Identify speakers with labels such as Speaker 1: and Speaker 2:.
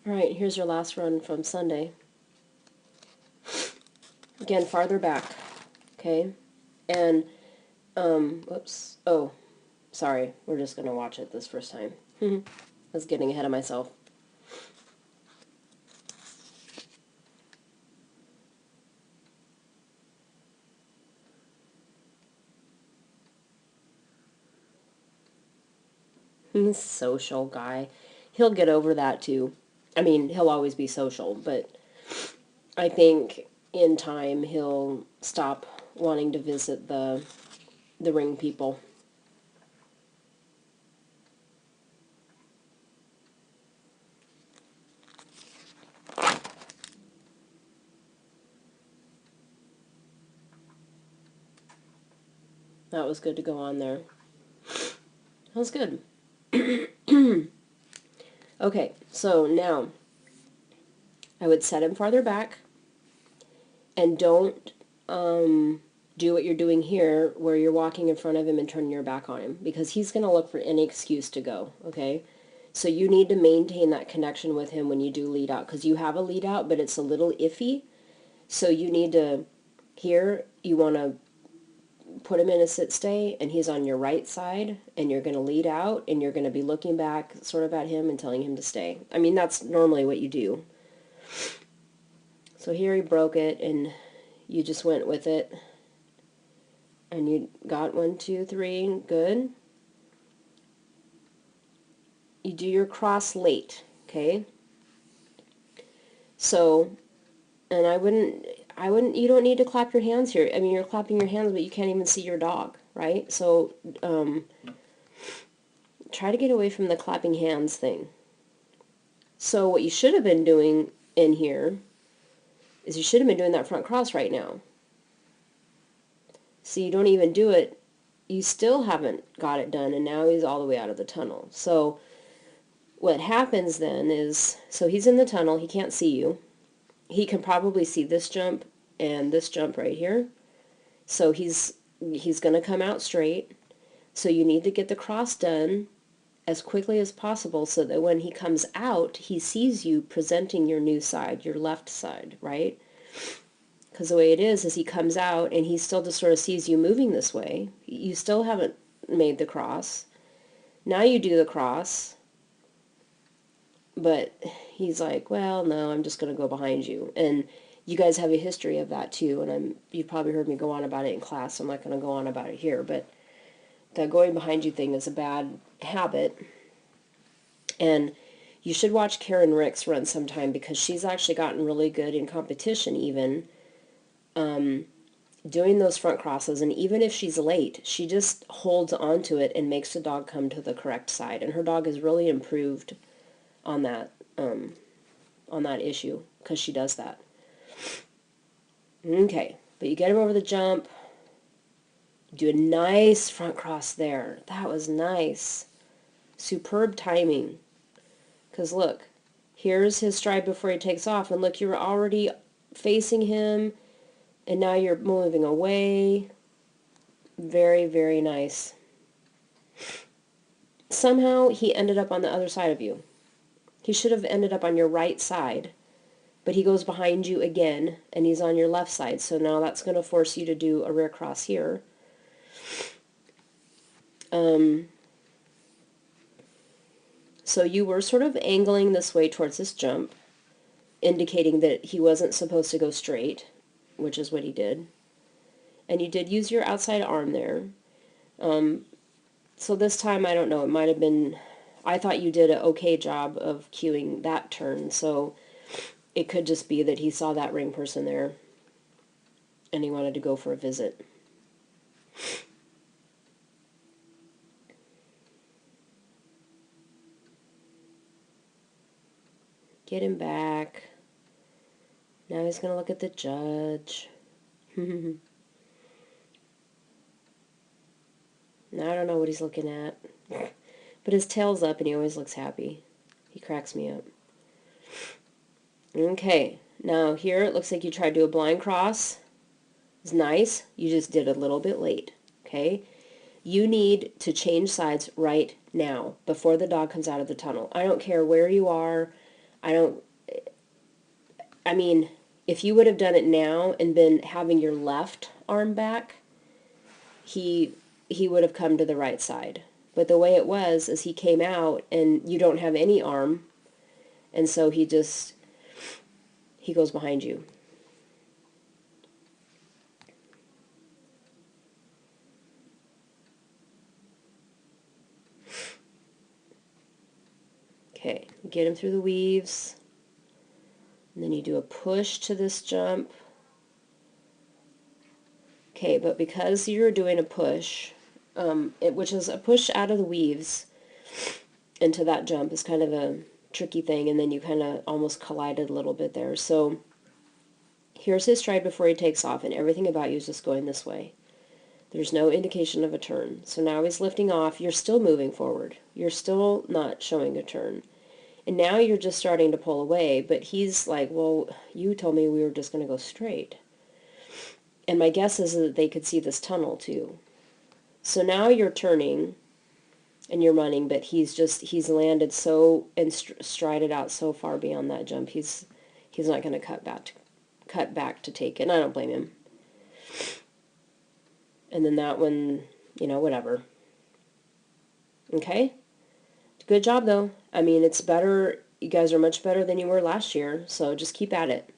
Speaker 1: Alright, here's your last run from Sunday. Again, farther back, okay? And, whoops, oh, sorry, we're just going to watch it this first time. I was getting ahead of myself. He's social guy. He'll get over that too. I mean, he'll always be social, but I think in time he'll stop wanting to visit the ring people. That was good to go on there. That was good. Okay, so now I would set him farther back, and don't do what you're doing here where you're walking in front of him and turning your back on him, because he's going to look for any excuse to go, okay? So you need to maintain that connection with him when you do lead out, because you have a lead out, but it's a little iffy. So you need to, here, you want to put him in a sit-stay, and he's on your right side, and you're going to lead out, and you're going to be looking back sort of at him and telling him to stay. I mean, that's normally what you do. So here he broke it, and you just went with it. And you got 1, 2, 3, good. You do your cross late, okay? So, and I wouldn't, you don't need to clap your hands here. I mean, you're clapping your hands, but you can't even see your dog, right? So, try to get away from the clapping hands thing. So what you should have been doing in here is you should have been doing that front cross right now. So you don't even do it. You still haven't got it done, and now he's all the way out of the tunnel. So what happens then is, so he's in the tunnel, he can't see you. He can probably see this jump and this jump right here. So he's going to come out straight. So you need to get the cross done as quickly as possible so that when he comes out, he sees you presenting your new side, your left side, right? Because the way it is he comes out and he still just sort of sees you moving this way. You still haven't made the cross. Now you do the cross, but he's like, well, no, I'm just going to go behind you. And you guys have a history of that too, and you've probably heard me go on about it in class, so I'm not going to go on about it here, but the going behind you thing is a bad habit. And you should watch Karen Ricks run sometime, because she's actually gotten really good in competition even, doing those front crosses, and even if she's late, she just holds on to it and makes the dog come to the correct side, and her dog has really improved on that issue, because she does that. Okay, but you get him over the jump, do a nice front cross there. That was nice. Superb timing. Because look, here's his stride before he takes off, and look, you're already facing him, and now you're moving away. Very, very nice. Somehow he ended up on the other side of you. He should have ended up on your right side, but he goes behind you again, and he's on your left side, so now that's going to force you to do a rear cross here. So you were sort of angling this way towards this jump, indicating that he wasn't supposed to go straight, which is what he did. And you did use your outside arm there. So this time, I don't know, it might have been, I thought you did an okay job of cueing that turn, so it could just be that he saw that ring person there and he wanted to go for a visit. Get him back. Now he's going to look at the judge. Now I don't know what he's looking at. But his tail's up and he always looks happy. He cracks me up. Okay, now here it looks like you tried to do a blind cross. It's nice. You just did a little bit late. Okay? You need to change sides right now before the dog comes out of the tunnel. I don't care where you are. I don't, I mean, if you would have done it now and been having your left arm back, he would have come to the right side. But the way it was is he came out and you don't have any arm, and so he goes behind you. Okay, get him through the weaves, and then you do a push to this jump. Okay, but because you're doing a push, which is a push out of the weaves into that jump, is kind of a tricky thing, and then you kind of almost collided a little bit there. So here's his stride before he takes off, and everything about you is just going this way. There's no indication of a turn. So now he's lifting off. You're still moving forward. You're still not showing a turn. And now you're just starting to pull away, but he's like, well, you told me we were just going to go straight. And my guess is that they could see this tunnel too. So now you're turning and you're running, but he's landed so and strided out so far beyond that jump. He's not going to cut back to take it. And I don't blame him. And then that one, whatever. Okay? Good job, though. I mean, it's better. You guys are much better than you were last year, so just keep at it.